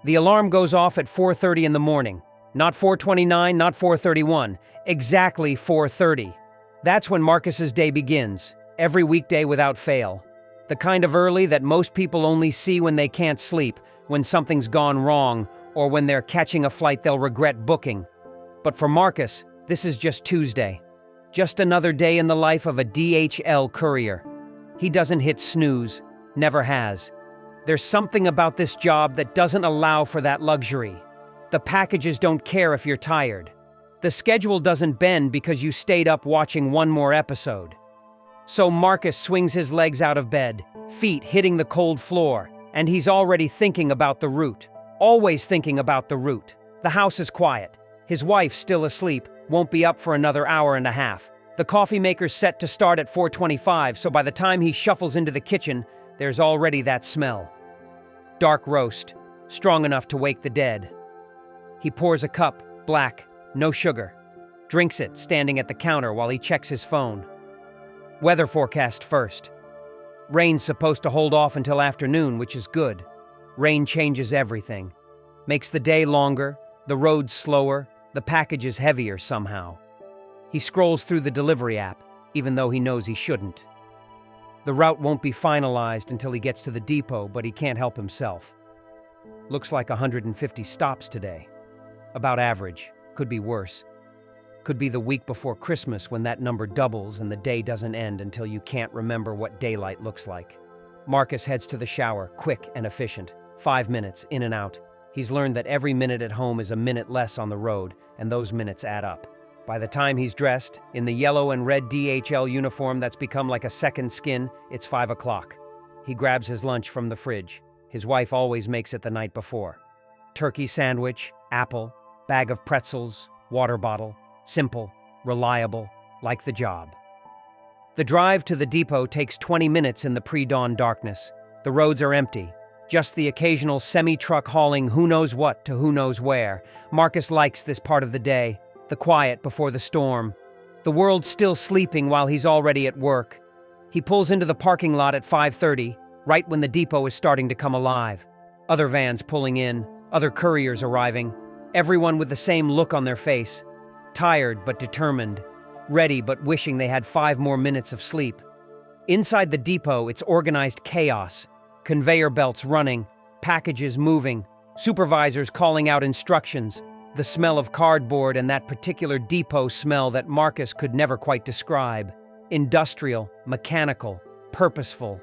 The alarm goes off at 4:30 in the morning. Not 4:29, not 4:31, exactly 4:30. That's when Marcus's day begins, every weekday without fail. The kind of early that most people only see when they can't sleep, when something's gone wrong, or when they're catching a flight they'll regret booking. But for Marcus, this is just Tuesday. Just another day in the life of a DHL courier. He doesn't hit snooze, never has. There's something about this job that doesn't allow for that luxury. The packages don't care if you're tired. The schedule doesn't bend because you stayed up watching one more episode. So Marcus swings his legs out of bed, feet hitting the cold floor, and he's already thinking about the route. Always thinking about the route. The house is quiet. His wife's still asleep, won't be up for another hour and a half. The coffee maker's set to start at 4:25, so by the time he shuffles into the kitchen, there's already that smell. Dark roast, strong enough to wake the dead. He pours a cup, black, no sugar. Drinks it, standing at the counter while he checks his phone. Weather forecast first. Rain's supposed to hold off until afternoon, which is good. Rain changes everything. Makes the day longer, the roads slower, the packages heavier somehow. He scrolls through the delivery app, even though he knows he shouldn't. The route won't be finalized until he gets to the depot, but he can't help himself. Looks like 150 stops today. About average. Could be worse. Could be the week before Christmas when that number doubles and the day doesn't end until you can't remember what daylight looks like. Marcus heads to the shower, quick and efficient. 5 minutes, in and out. He's learned that every minute at home is a minute less on the road, and those minutes add up. By the time he's dressed, in the yellow and red DHL uniform that's become like a second skin, it's 5 o'clock. He grabs his lunch from the fridge. His wife always makes it the night before. Turkey sandwich, apple, bag of pretzels, water bottle. Simple, reliable, like the job. The drive to the depot takes 20 minutes in the pre-dawn darkness. The roads are empty. Just the occasional semi-truck hauling who knows what to who knows where. Marcus likes this part of the day. The quiet before the storm. The world's still sleeping while he's already at work. He pulls into the parking lot at 5:30, right when the depot is starting to come alive. Other vans pulling in, other couriers arriving, everyone with the same look on their face. Tired but determined, ready but wishing they had 5 more minutes of sleep. Inside the depot, it's organized chaos. Conveyor belts running, packages moving, supervisors calling out instructions. The smell of cardboard and that particular depot smell that Marcus could never quite describe. Industrial, mechanical, purposeful.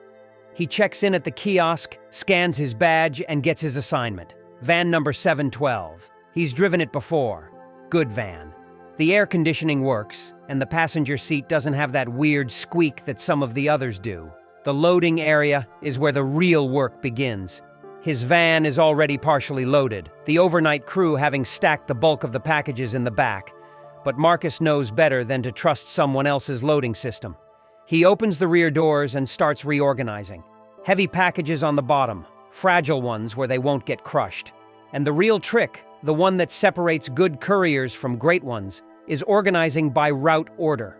He checks in at the kiosk, scans his badge, and gets his assignment. Van number 712. He's driven it before. Good van. The air conditioning works, and the passenger seat doesn't have that weird squeak that some of the others do. The loading area is where the real work begins. His van is already partially loaded, the overnight crew having stacked the bulk of the packages in the back. But Marcus knows better than to trust someone else's loading system. He opens the rear doors and starts reorganizing. Heavy packages on the bottom, fragile ones where they won't get crushed. And the real trick, the one that separates good couriers from great ones, is organizing by route order.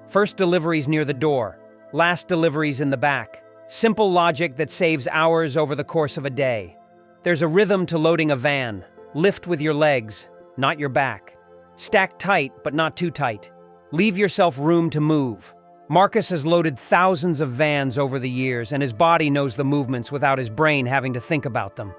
First deliveries near the door, last deliveries in the back. Simple logic that saves hours over the course of a day. There's a rhythm to loading a van. Lift with your legs, not your back. Stack tight, but not too tight. Leave yourself room to move. Marcus has loaded thousands of vans over the years, and his body knows the movements without his brain having to think about them.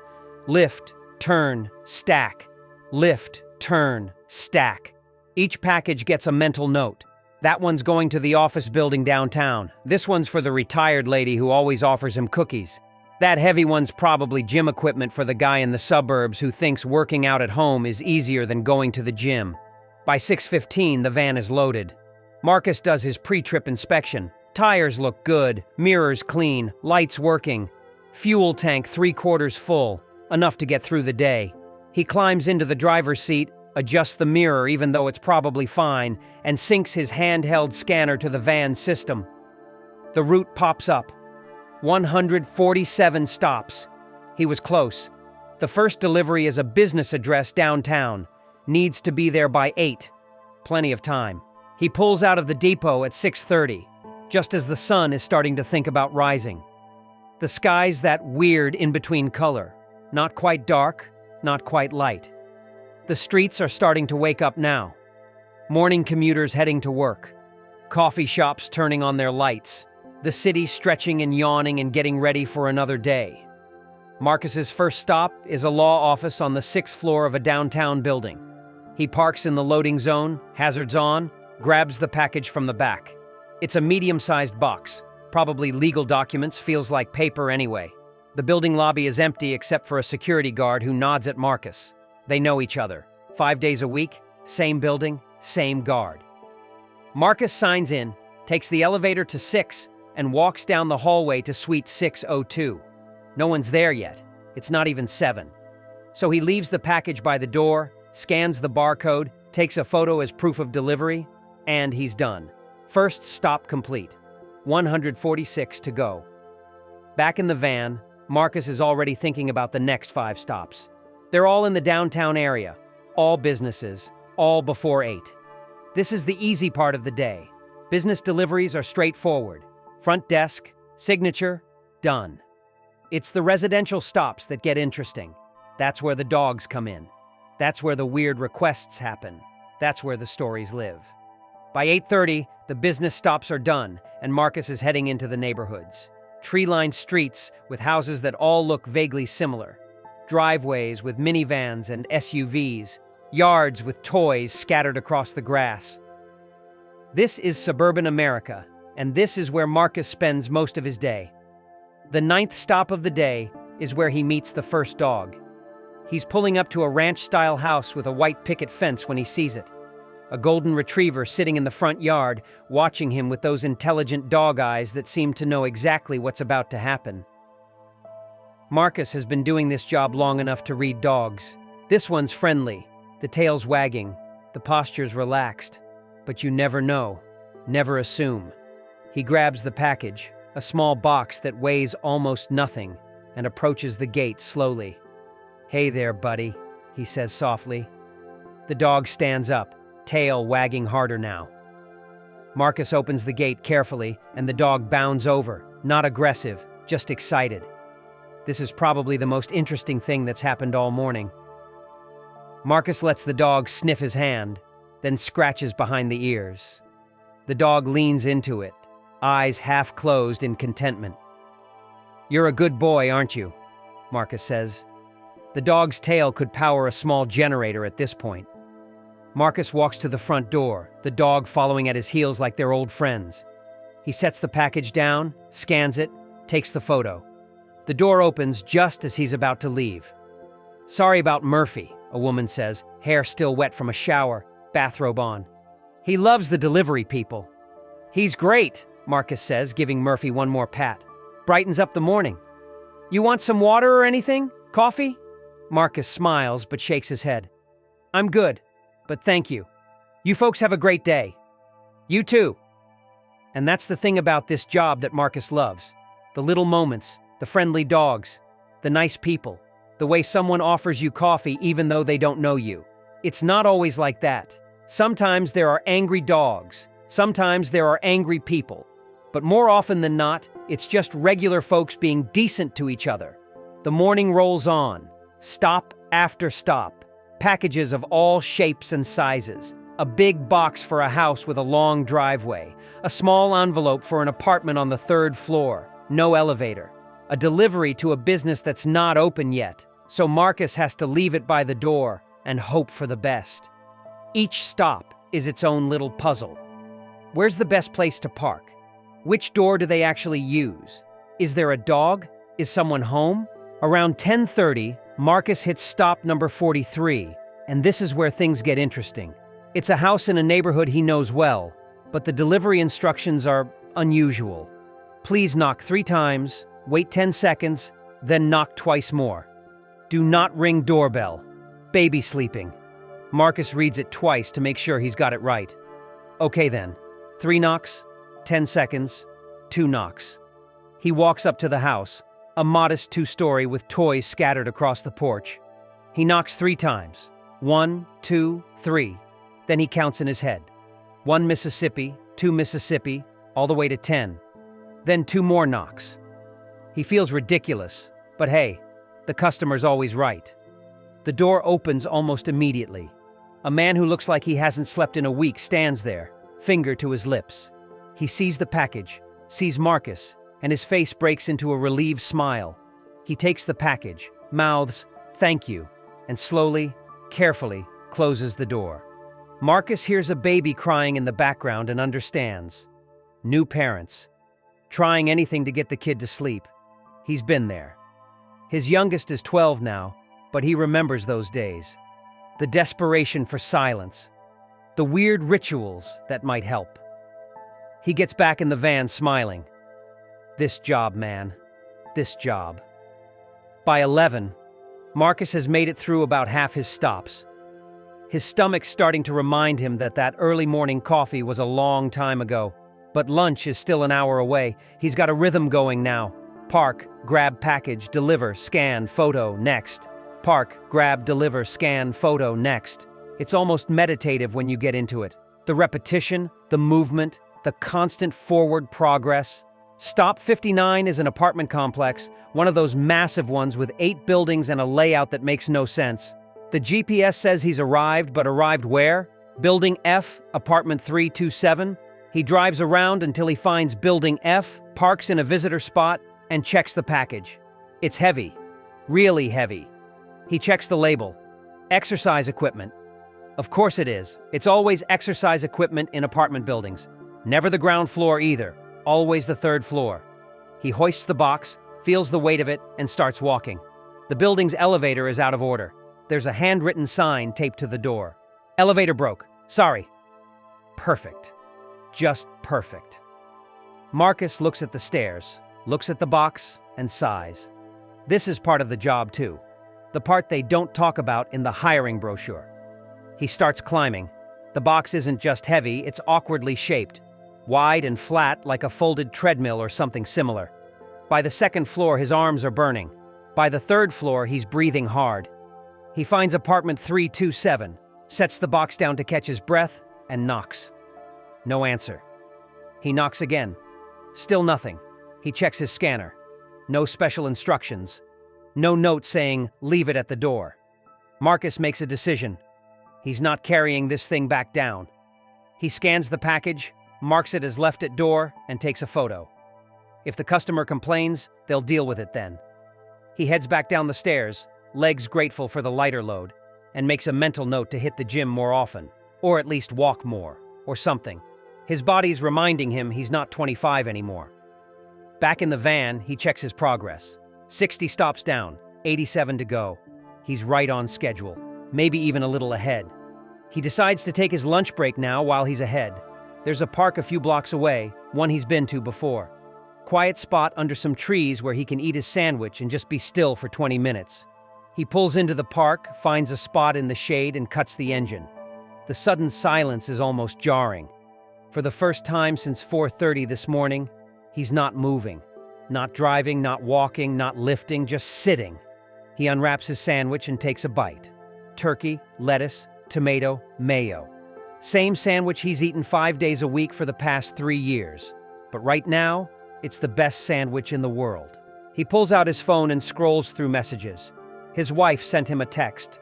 Lift, turn, stack. Lift, turn, stack. Each package gets a mental note. That one's going to the office building downtown. This one's for the retired lady who always offers him cookies. That heavy one's probably gym equipment for the guy in the suburbs who thinks working out at home is easier than going to the gym. By 6:15, the van is loaded. Marcus does his pre-trip inspection. Tires look good, mirrors clean, lights working. Fuel tank 3/4 full, enough to get through the day. He climbs into the driver's seat, adjusts the mirror even though it's probably fine, and syncs his handheld scanner to the van's system. The route pops up. 147 stops. He was close. The first delivery is a business address downtown. Needs to be there by 8. Plenty of time. He pulls out of the depot at 6:30, just as the sun is starting to think about rising. The sky's that weird in-between color. Not quite dark, not quite light. The streets are starting to wake up now. Morning commuters heading to work. Coffee shops turning on their lights. The city stretching and yawning and getting ready for another day. Marcus's first stop is a law office on the 6th floor of a downtown building. He parks in the loading zone, hazards on, grabs the package from the back. It's a medium-sized box. Probably legal documents, feels like paper anyway. The building lobby is empty except for a security guard who nods at Marcus. They know each other. 5 days a week, same building, same guard. Marcus signs in, takes the elevator to 6, and walks down the hallway to suite 602. No one's there yet. It's not even 7. So he leaves the package by the door, scans the barcode, takes a photo as proof of delivery, and he's done. First stop complete. 146 to go. Back in the van, Marcus is already thinking about the next 5 stops. They're all in the downtown area, all businesses, all before 8. This is the easy part of the day. Business deliveries are straightforward. Front desk, signature, done. It's the residential stops that get interesting. That's where the dogs come in. That's where the weird requests happen. That's where the stories live. By 8:30, the business stops are done, and Marcus is heading into the neighborhoods. Tree-lined streets with houses that all look vaguely similar. Driveways with minivans and SUVs. Yards with toys scattered across the grass. This is suburban America, and this is where Marcus spends most of his day. The 9th stop of the day is where he meets the first dog. He's pulling up to a ranch-style house with a white picket fence when he sees it. A golden retriever sitting in the front yard, watching him with those intelligent dog eyes that seem to know exactly what's about to happen. Marcus has been doing this job long enough to read dogs. This one's friendly, the tail's wagging, the posture's relaxed. But you never know, never assume. He grabs the package, a small box that weighs almost nothing, and approaches the gate slowly. "Hey there, buddy," he says softly. The dog stands up, tail wagging harder now. Marcus opens the gate carefully, and the dog bounds over, not aggressive, just excited. This is probably the most interesting thing that's happened all morning. Marcus lets the dog sniff his hand, then scratches behind the ears. The dog leans into it, eyes half closed in contentment. "You're a good boy, aren't you?" Marcus says. The dog's tail could power a small generator at this point. Marcus walks to the front door, the dog following at his heels like they're old friends. He sets the package down, scans it, takes the photo. The door opens just as he's about to leave. "Sorry about Murphy," a woman says, hair still wet from a shower, bathrobe on. "He loves the delivery people." "He's great," Marcus says, giving Murphy one more pat. "Brightens up the morning." "You want some water or anything? Coffee?" Marcus smiles but shakes his head. "I'm good, but thank you. You folks have a great day." "You too." And that's the thing about this job that Marcus loves. The little moments, the friendly dogs, the nice people, the way someone offers you coffee even though they don't know you. It's not always like that. Sometimes there are angry dogs. Sometimes there are angry people. But more often than not, it's just regular folks being decent to each other. The morning rolls on. Stop after stop. Packages of all shapes and sizes. A big box for a house with a long driveway. A small envelope for an apartment on the 3rd floor. No elevator. A delivery to a business that's not open yet. So Marcus has to leave it by the door and hope for the best. Each stop is its own little puzzle. Where's the best place to park? Which door do they actually use? Is there a dog? Is someone home? Around 10:30, Marcus hits stop number 43, and this is where things get interesting. It's a house in a neighborhood he knows well, but the delivery instructions are unusual. Please knock 3 times, wait 10 seconds, then knock twice more. Do not ring doorbell. Baby sleeping. Marcus reads it twice to make sure he's got it right. Okay then, 3 knocks, 10 seconds, 2 knocks. He walks up to the house, a modest 2-story with toys scattered across the porch. He knocks 3 times. 1, 2, 3. Then he counts in his head. 1 Mississippi, 2 Mississippi, all the way to 10. Then 2 more knocks. He feels ridiculous, but hey, the customer's always right. The door opens almost immediately. A man who looks like he hasn't slept in a week stands there, finger to his lips. He sees the package, sees Marcus, and his face breaks into a relieved smile. He takes the package, mouths, "Thank you," and slowly, carefully, closes the door. Marcus hears a baby crying in the background and understands. New parents. Trying anything to get the kid to sleep. He's been there. His youngest is 12 now, but he remembers those days. The desperation for silence. The weird rituals that might help. He gets back in the van smiling. This job, man. This job. By 11, Marcus has made it through about half his stops. His stomach's starting to remind him that early morning coffee was a long time ago. But lunch is still an hour away. He's got a rhythm going now. Park, grab package, deliver, scan, photo, next. Park, grab, deliver, scan, photo, next. It's almost meditative when you get into it. The repetition, the movement, the constant forward progress. Stop 59 is an apartment complex, one of those massive ones with 8 buildings and a layout that makes no sense. The GPS says he's arrived, but arrived where? Building F, apartment 327. He drives around until he finds Building F, parks in a visitor spot, and checks the package. It's heavy. Really heavy. He checks the label. Exercise equipment. Of course it is. It's always exercise equipment in apartment buildings. Never the ground floor either. Always the 3rd floor. He hoists the box, feels the weight of it, and starts walking. The building's elevator is out of order. There's a handwritten sign taped to the door. Elevator broke. Sorry. Perfect. Just perfect. Marcus looks at the stairs, looks at the box, and sighs. This is part of the job too. The part they don't talk about in the hiring brochure. He starts climbing. The box isn't just heavy, it's awkwardly shaped. Wide and flat like a folded treadmill or something similar. By the 2nd floor, his arms are burning. By the 3rd floor, he's breathing hard. He finds apartment 327, sets the box down to catch his breath, and knocks. No answer. He knocks again. Still nothing. He checks his scanner. No special instructions. No note saying, "Leave it at the door." Marcus makes a decision. He's not carrying this thing back down. He scans the package, marks it as left at door, and takes a photo. If the customer complains, they'll deal with it then. He heads back down the stairs, legs grateful for the lighter load, and makes a mental note to hit the gym more often, or at least walk more, or something. His body's reminding him he's not 25 anymore. Back in the van, he checks his progress. 60 stops down, 87 to go. He's right on schedule, maybe even a little ahead. He decides to take his lunch break now while he's ahead. There's a park a few blocks away, one he's been to before. Quiet spot under some trees where he can eat his sandwich and just be still for 20 minutes. He pulls into the park, finds a spot in the shade, and cuts the engine. The sudden silence is almost jarring. For the first time since 4:30 this morning, he's not moving. Not driving, not walking, not lifting, just sitting. He unwraps his sandwich and takes a bite. Turkey, lettuce, tomato, mayo. Same sandwich he's eaten 5 days a week for the past 3 years. But right now, it's the best sandwich in the world. He pulls out his phone and scrolls through messages. His wife sent him a text.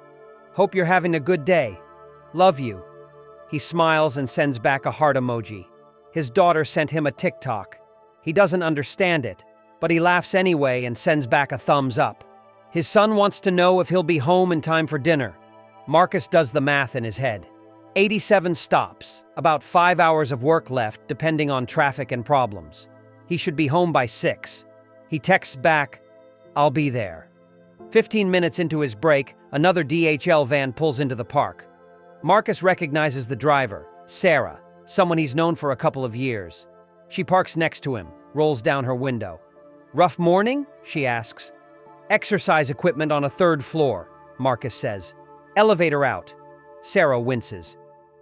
"Hope you're having a good day. Love you." He smiles and sends back a heart emoji. His daughter sent him a TikTok. He doesn't understand it, but he laughs anyway and sends back a thumbs up. His son wants to know if he'll be home in time for dinner. Marcus does the math in his head. 87 stops, about 5 hours of work left depending on traffic and problems. He should be home by 6. He texts back, "I'll be there." 15 minutes into his break, another DHL van pulls into the park. Marcus recognizes the driver, Sarah, someone he's known for a couple of years. She parks next to him, rolls down her window. "Rough morning?" she asks. "Exercise equipment on a 3rd floor," Marcus says. "Elevator out." Sarah winces.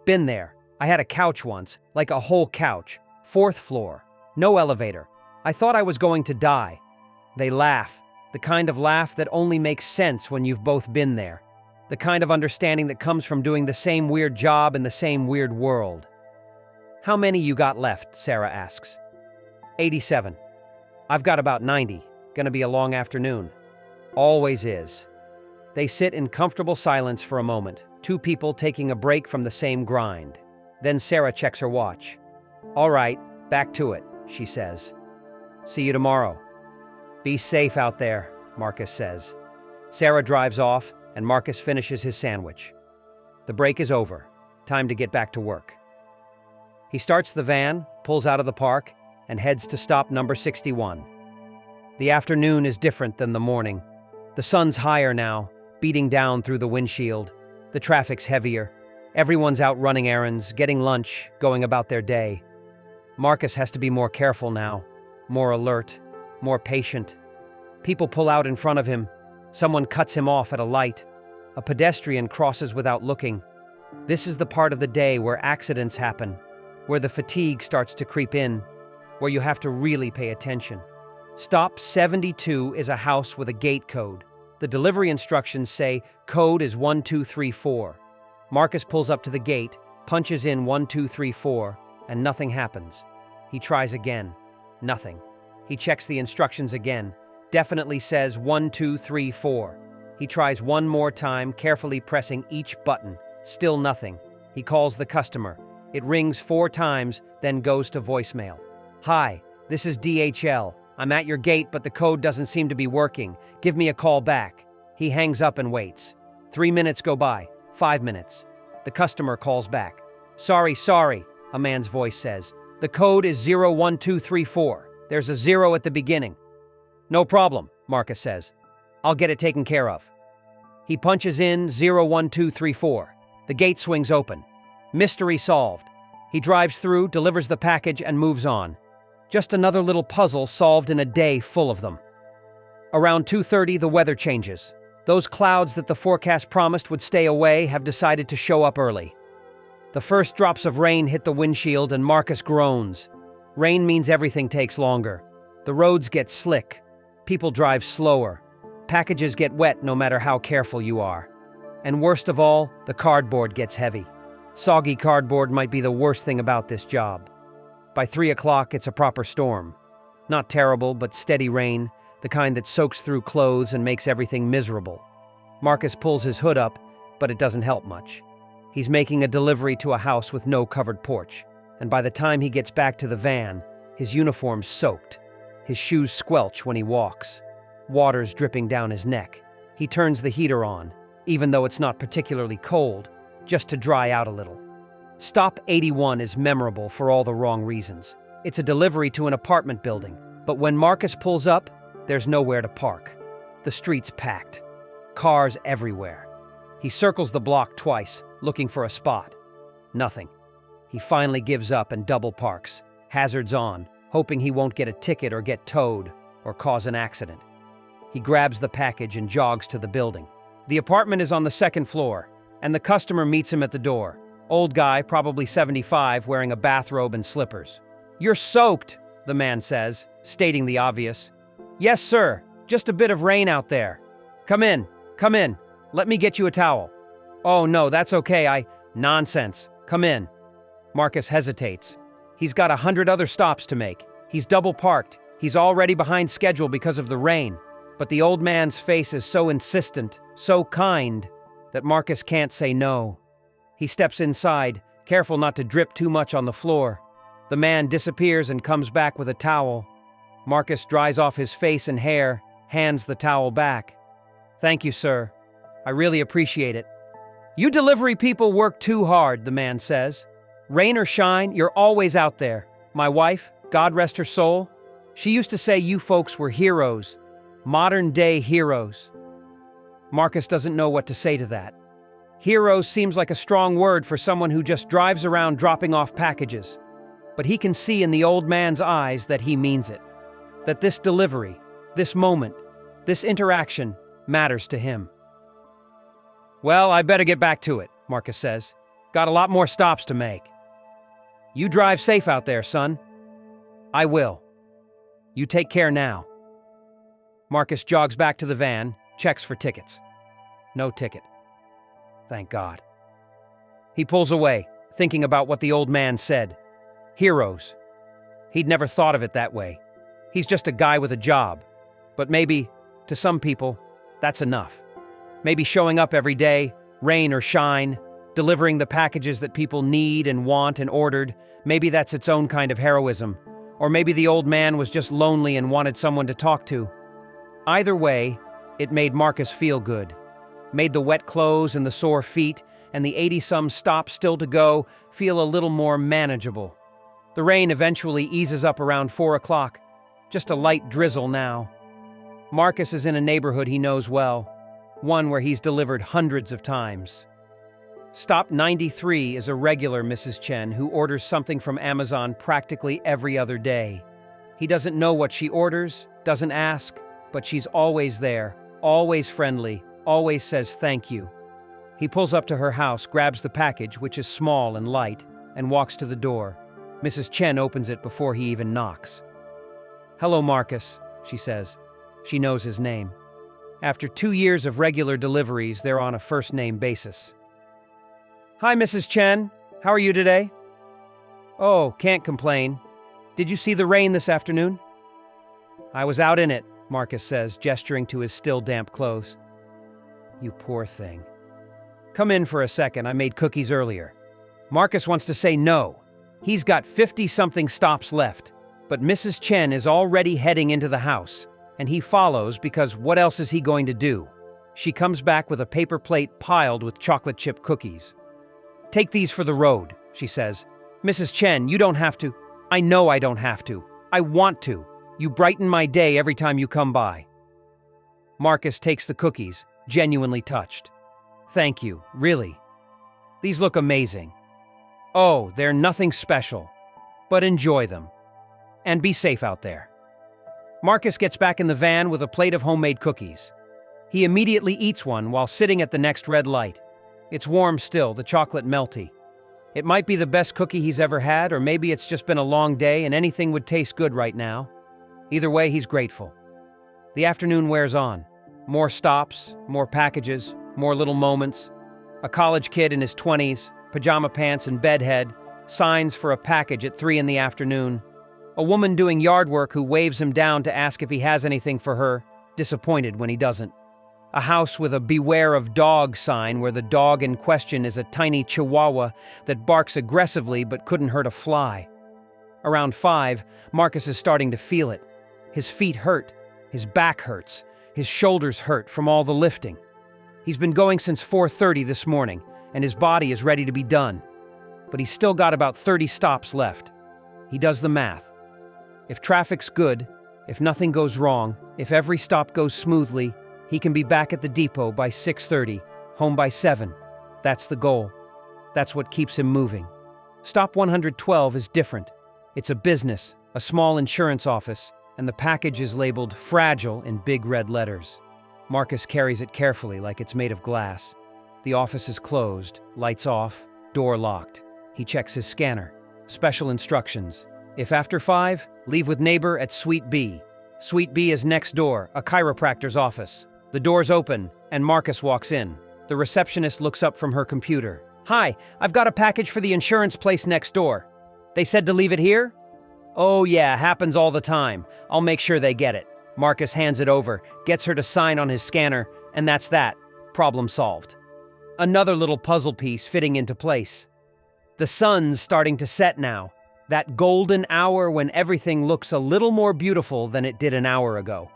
"Been there. I had a couch once, like a whole couch. 4th floor. No elevator. I thought I was going to die." They laugh, the kind of laugh that only makes sense when you've both been there. The kind of understanding that comes from doing the same weird job in the same weird world. "How many you got left?" Sarah asks. 87. "I've got about 90. Gonna be a long afternoon." "Always is." They sit in comfortable silence for a moment, two people taking a break from the same grind. Then Sarah checks her watch. "All right, back to it," she says. "See you tomorrow." "Be safe out there," Marcus says. Sarah drives off, and Marcus finishes his sandwich. The break is over. Time to get back to work. He starts the van, pulls out of the park, and heads to stop number 61. The afternoon is different than the morning. The sun's higher now, beating down through the windshield. The traffic's heavier. Everyone's out running errands, getting lunch, going about their day. Marcus has to be more careful now, more alert, more patient. People pull out in front of him. Someone cuts him off at a light. A pedestrian crosses without looking. This is the part of the day where accidents happen, where the fatigue starts to creep in, where you have to really pay attention. Stop 72 is a house with a gate code. The delivery instructions say code is 1234. Marcus pulls up to the gate, punches in 1234, and nothing happens. He tries again. Nothing. He checks the instructions again. Definitely says 1234. He tries one more time, carefully pressing each button. Still nothing. He calls the customer. It rings 4 times, then goes to voicemail. "Hi, this is DHL. I'm at your gate, but the code doesn't seem to be working. Give me a call back." He hangs up and waits. 3 minutes go by. 5 minutes. The customer calls back. Sorry, a man's voice says. "The code is 01234. There's a 0 at the beginning." "No problem," Marcus says. "I'll get it taken care of." He punches in 01234. The gate swings open. Mystery solved. He drives through, delivers the package, and moves on. Just another little puzzle solved in a day full of them. Around 2:30, the weather changes. Those clouds that the forecast promised would stay away have decided to show up early. The first drops of rain hit the windshield and Marcus groans. Rain means everything takes longer. The roads get slick. People drive slower. Packages get wet no matter how careful you are. And worst of all, the cardboard gets heavy. Soggy cardboard might be the worst thing about this job. By 3 o'clock, it's a proper storm. Not terrible, but steady rain, the kind that soaks through clothes and makes everything miserable. Marcus pulls his hood up, but it doesn't help much. He's making a delivery to a house with no covered porch, and by the time he gets back to the van, his uniform's soaked. His shoes squelch when he walks. Water's dripping down his neck. He turns the heater on, even though it's not particularly cold, just to dry out a little. Stop 81 is memorable for all the wrong reasons. It's a delivery to an apartment building, but when Marcus pulls up, there's nowhere to park. The street's packed. Cars everywhere. He circles the block twice, looking for a spot. Nothing. He finally gives up and double parks, hazards on, hoping he won't get a ticket or get towed or cause an accident. He grabs the package and jogs to the building. The apartment is on the 2nd floor, and the customer meets him at the door. Old guy, probably 75, wearing a bathrobe and slippers. "You're soaked," the man says, stating the obvious. "Yes, sir. Just a bit of rain out there." Come in. Let me get you a towel." "Oh, no, that's okay. Nonsense. Come in." Marcus hesitates. He's got 100 other stops to make. He's double parked. He's already behind schedule because of the rain. But the old man's face is so insistent, so kind, that Marcus can't say no. He steps inside, careful not to drip too much on the floor. The man disappears and comes back with a towel. Marcus dries off his face and hair, hands the towel back. "Thank you, sir. I really appreciate it." "You delivery people work too hard," the man says. "Rain or shine, you're always out there. My wife, God rest her soul, she used to say you folks were heroes. Modern-day heroes." Marcus doesn't know what to say to that. Heroes seems like a strong word for someone who just drives around dropping off packages. But he can see in the old man's eyes that he means it. That this delivery, this moment, this interaction matters to him. "Well, I better get back to it," Marcus says. "Got a lot more stops to make." "You drive safe out there, son." "I will. You take care now." Marcus jogs back to the van, checks for tickets. No ticket. Thank God. He pulls away, thinking about what the old man said. Heroes. He'd never thought of it that way. He's just a guy with a job. But maybe, to some people, that's enough. Maybe showing up every day, rain or shine, delivering the packages that people need and want and ordered. Maybe that's its own kind of heroism. Or maybe the old man was just lonely and wanted someone to talk to. Either way, it made Marcus feel good. Made the wet clothes and the sore feet and the 80-some stops still to go feel a little more manageable. The rain eventually eases up around 4 o'clock. Just a light drizzle now. Marcus is in a neighborhood he knows well, one where he's delivered hundreds of times. Stop 93 is a regular Mrs. Chen who orders something from Amazon practically every other day. He doesn't know what she orders, doesn't ask, but she's always there, always friendly, always says thank you. He pulls up to her house, grabs the package, which is small and light, and walks to the door. Mrs. Chen opens it before he even knocks. "Hello, Marcus," she says. She knows his name. After 2 years of regular deliveries, they're on a first-name basis. "Hi, Mrs. Chen. How are you today?" "Oh, can't complain. Did you see the rain this afternoon?" "I was out in it," Marcus says, gesturing to his still damp clothes. "You poor thing. Come in for a second, I made cookies earlier." Marcus wants to say no. He's got 50-something stops left, but Mrs. Chen is already heading into the house, and he follows because what else is he going to do? She comes back with a paper plate piled with chocolate chip cookies. "Take these for the road," she says. "Mrs. Chen, you don't have to." "I know I don't have to. I want to. You brighten my day every time you come by." Marcus takes the cookies, genuinely touched. "Thank you, really. These look amazing. Oh, they're nothing special, but enjoy them. And be safe out there." Marcus gets back in the van with a plate of homemade cookies. He immediately eats one while sitting at the next red light. It's warm still, the chocolate melty. It might be the best cookie he's ever had, or maybe it's just been a long day and anything would taste good right now. Either way, he's grateful. The afternoon wears on. More stops, more packages, more little moments. A college kid in his 20s, pajama pants and bedhead, signs for a package at 3 in the afternoon. A woman doing yard work who waves him down to ask if he has anything for her, disappointed when he doesn't. A house with a "Beware of Dog" sign where the dog in question is a tiny chihuahua that barks aggressively but couldn't hurt a fly. Around 5, Marcus is starting to feel it. His feet hurt, his back hurts, his shoulders hurt from all the lifting. He's been going since 4:30 this morning, and his body is ready to be done. But he's still got about 30 stops left. He does the math. If traffic's good, if nothing goes wrong, if every stop goes smoothly, he can be back at the depot by 6:30, home by 7. That's the goal. That's what keeps him moving. Stop 112 is different. It's a business, a small insurance office, and the package is labeled "Fragile" in big red letters. Marcus carries it carefully like it's made of glass. The office is closed, lights off, door locked. He checks his scanner. Special instructions. If after 5, leave with neighbor at Suite B. Suite B is next door, a chiropractor's office. The door's open, and Marcus walks in. The receptionist looks up from her computer. "Hi, I've got a package for the insurance place next door. They said to leave it here?" "Oh yeah, happens all the time. I'll make sure they get it." Marcus hands it over, gets her to sign on his scanner, and that's that. Problem solved. Another little puzzle piece fitting into place. The sun's starting to set now. That golden hour when everything looks a little more beautiful than it did an hour ago.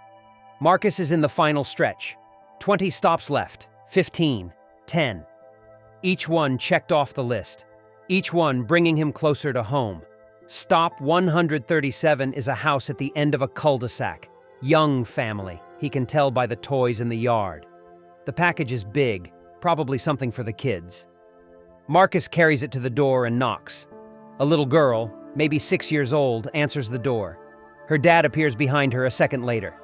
Marcus is in the final stretch. 20 stops left, 15, 10. Each one checked off the list. Each one bringing him closer to home. Stop 137 is a house at the end of a cul-de-sac. Young family, he can tell by the toys in the yard. The package is big, probably something for the kids. Marcus carries it to the door and knocks. A little girl, maybe 6 years old, answers the door. Her dad appears behind her a second later.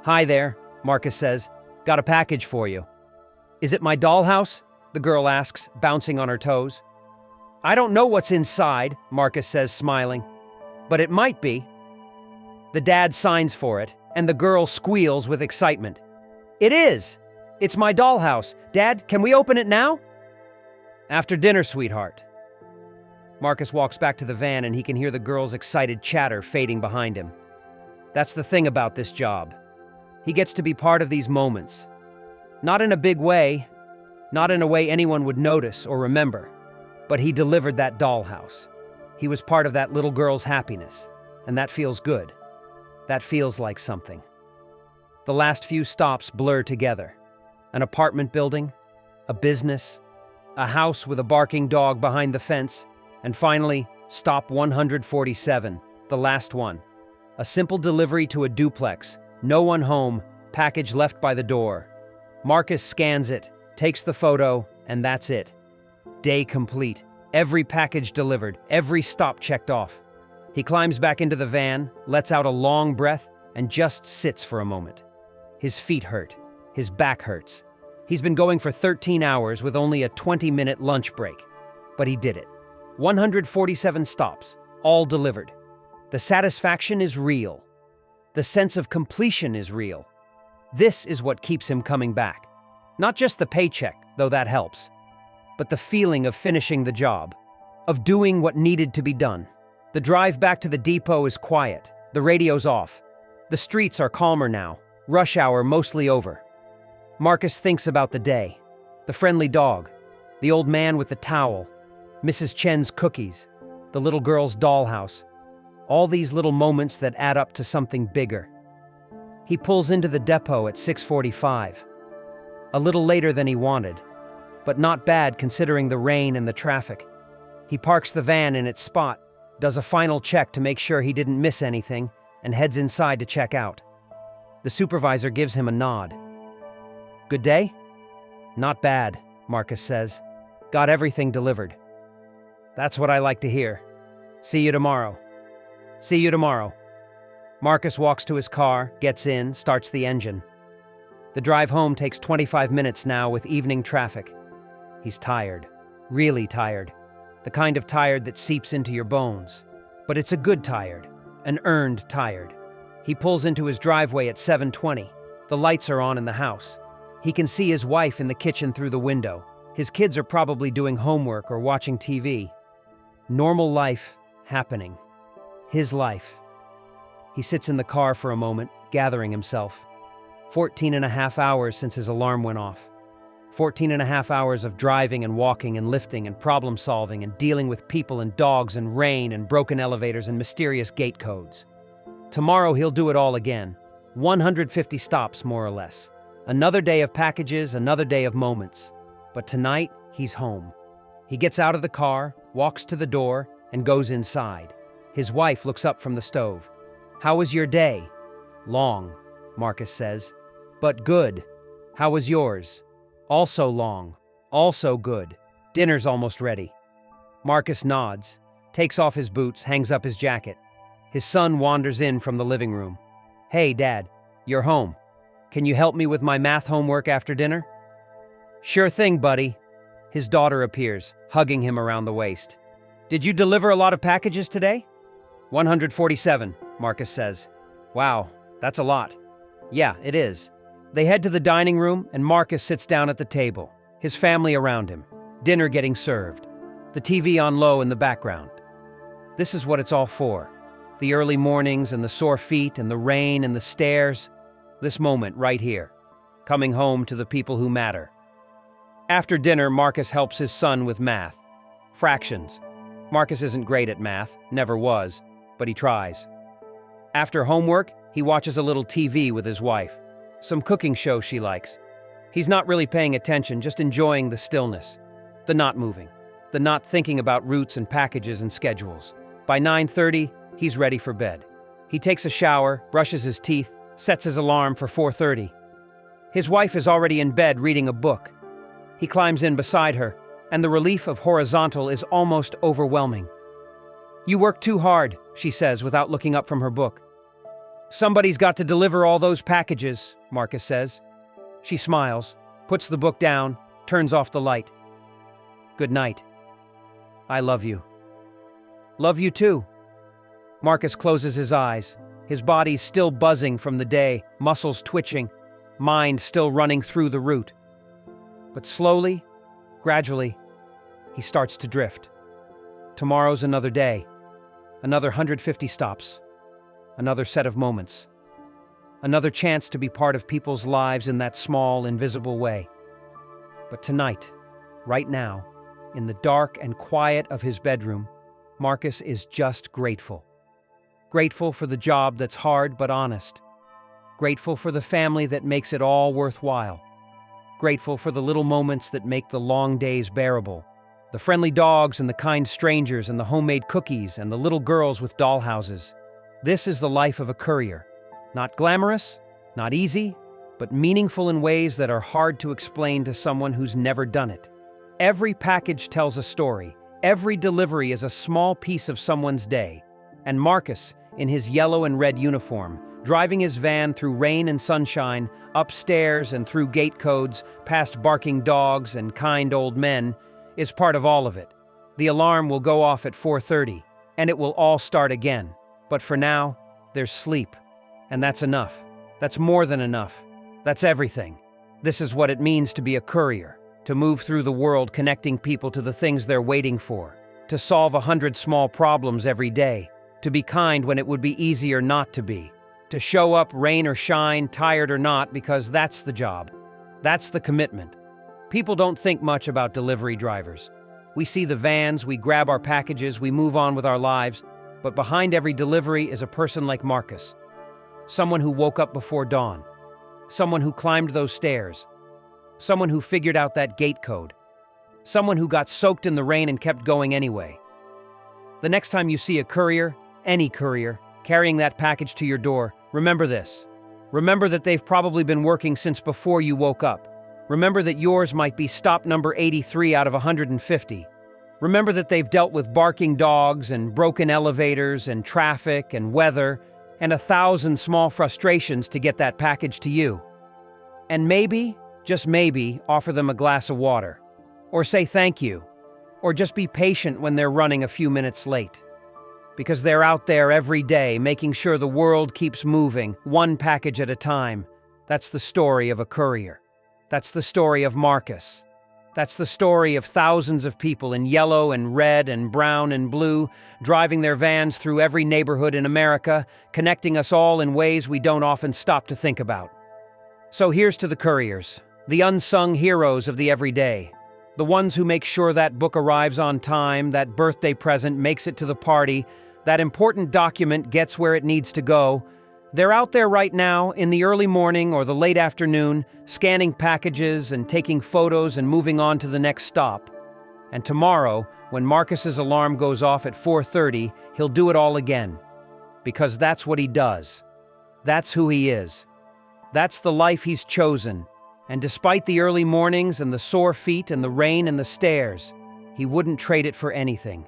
"Hi there," Marcus says. "Got a package for you." "Is it my dollhouse?" the girl asks, bouncing on her toes. "I don't know what's inside," Marcus says, smiling. "But it might be." The dad signs for it, and the girl squeals with excitement. "It is! It's my dollhouse. Dad, can we open it now?" "After dinner, sweetheart." Marcus walks back to the van and he can hear the girl's excited chatter fading behind him. That's the thing about this job. He gets to be part of these moments. Not in a big way, not in a way anyone would notice or remember, but he delivered that dollhouse. He was part of that little girl's happiness, and that feels good. That feels like something. The last few stops blur together. An apartment building, a business, a house with a barking dog behind the fence, and finally, stop 147, the last one. A simple delivery to a duplex, no one home, package left by the door. Marcus scans it, takes the photo, and that's it. Day complete. Every package delivered, every stop checked off. He climbs back into the van, lets out a long breath, and just sits for a moment. His feet hurt. His back hurts. He's been going for 13 hours with only a 20-minute lunch break. But he did it. 147 stops, all delivered. The satisfaction is real. The sense of completion is real. This is what keeps him coming back. Not just the paycheck, though that helps, but the feeling of finishing the job, of doing what needed to be done. The drive back to the depot is quiet. The radio's off. The streets are calmer now. Rush hour mostly over. Marcus thinks about the day. The friendly dog. The old man with the towel. Mrs. Chen's cookies. The little girl's dollhouse. All these little moments that add up to something bigger. He pulls into the depot at 6:45. A little later than he wanted, but not bad considering the rain and the traffic. He parks the van in its spot, does a final check to make sure he didn't miss anything, and heads inside to check out. The supervisor gives him a nod. Good day? Not bad, Marcus says. Got everything delivered. That's what I like to hear. See you tomorrow. See you tomorrow. Marcus walks to his car, gets in, starts the engine. The drive home takes 25 minutes now with evening traffic. He's tired, really tired. The kind of tired that seeps into your bones. But it's a good tired, an earned tired. He pulls into his driveway at 7:20. The lights are on in the house. He can see his wife in the kitchen through the window. His kids are probably doing homework or watching TV. Normal life happening. His life. He sits in the car for a moment, gathering himself. 14 and a half hours since his alarm went off. 14 and a half hours of driving and walking and lifting and problem solving and dealing with people and dogs and rain and broken elevators and mysterious gate codes. Tomorrow he'll do it all again. 150 stops, more or less. Another day of packages, another day of moments. But tonight, he's home. He gets out of the car, walks to the door, and goes inside. His wife looks up from the stove. How was your day? Long, Marcus says. But good. How was yours? Also long. Also good. Dinner's almost ready. Marcus nods, takes off his boots, hangs up his jacket. His son wanders in from the living room. Hey, Dad, you're home. Can you help me with my math homework after dinner? Sure thing, buddy. His daughter appears, hugging him around the waist. Did you deliver a lot of packages today? 147, Marcus says. Wow, that's a lot. Yeah, it is. They head to the dining room, and Marcus sits down at the table, his family around him, dinner getting served, the TV on low in the background. This is what it's all for. The early mornings and the sore feet and the rain and the stairs. This moment right here, coming home to the people who matter. After dinner, Marcus helps his son with math. Fractions. Marcus isn't great at math, never was, but he tries. After homework, he watches a little TV with his wife. Some cooking show she likes. He's not really paying attention, just enjoying the stillness. The not moving. The not thinking about routes and packages and schedules. By 9:30, he's ready for bed. He takes a shower, brushes his teeth, sets his alarm for 4:30. His wife is already in bed reading a book. He climbs in beside her, and the relief of horizontal is almost overwhelming. You work too hard, she says without looking up from her book. Somebody's got to deliver all those packages, Marcus says. She smiles, puts the book down, turns off the light. Good night. I love you. Love you too. Marcus closes his eyes, his body still buzzing from the day, muscles twitching, mind still running through the route. But slowly, gradually, he starts to drift. Tomorrow's another day, another 150 stops, another set of moments, another chance to be part of people's lives in that small, invisible way. But tonight, right now, in the dark and quiet of his bedroom, Marcus is just grateful. Grateful for the job that's hard but honest. Grateful for the family that makes it all worthwhile. Grateful for the little moments that make the long days bearable. The friendly dogs and the kind strangers and the homemade cookies and the little girls with dollhouses. This is the life of a courier. Not glamorous, not easy, but meaningful in ways that are hard to explain to someone who's never done it. Every package tells a story. Every delivery is a small piece of someone's day. And Marcus, in his yellow and red uniform, driving his van through rain and sunshine, upstairs and through gate codes, past barking dogs and kind old men, is part of all of it. The alarm will go off at 4:30, and it will all start again. But for now, there's sleep. And that's enough. That's more than enough. That's everything. This is what it means to be a courier, to move through the world connecting people to the things they're waiting for, to solve 100 small problems every day, to be kind when it would be easier not to be, to show up rain or shine, tired or not, because that's the job. That's the commitment. People don't think much about delivery drivers. We see the vans, we grab our packages, we move on with our lives, but behind every delivery is a person like Marcus. Someone who woke up before dawn. Someone who climbed those stairs. Someone who figured out that gate code. Someone who got soaked in the rain and kept going anyway. The next time you see a courier, any courier, carrying that package to your door, remember this. Remember that they've probably been working since before you woke up. Remember that yours might be stop number 83 out of 150. Remember that they've dealt with barking dogs and broken elevators and traffic and weather and 1,000 small frustrations to get that package to you. And maybe, just maybe, offer them a glass of water. Or say thank you. Or just be patient when they're running a few minutes late. Because they're out there every day making sure the world keeps moving, one package at a time. That's the story of a courier. That's the story of Marcus. That's the story of thousands of people in yellow and red and brown and blue, driving their vans through every neighborhood in America, connecting us all in ways we don't often stop to think about. So here's to the couriers, the unsung heroes of the everyday, the ones who make sure that book arrives on time, that birthday present makes it to the party, that important document gets where it needs to go. They're out there right now, in the early morning or the late afternoon, scanning packages and taking photos and moving on to the next stop. And tomorrow, when Marcus's alarm goes off at 4:30, he'll do it all again. Because that's what he does. That's who he is. That's the life he's chosen. And despite the early mornings and the sore feet and the rain and the stairs, he wouldn't trade it for anything.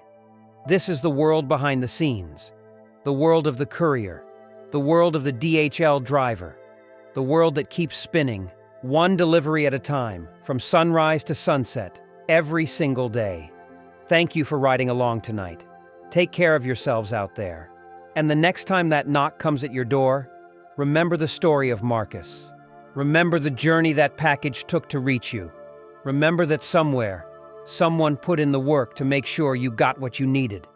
This is the world behind the scenes. The world of the courier. The world of the DHL driver. The world that keeps spinning, one delivery at a time, from sunrise to sunset, every single day. Thank you for riding along tonight. Take care of yourselves out there. And the next time that knock comes at your door, remember the story of Marcus. Remember the journey that package took to reach you. Remember that somewhere, someone put in the work to make sure you got what you needed.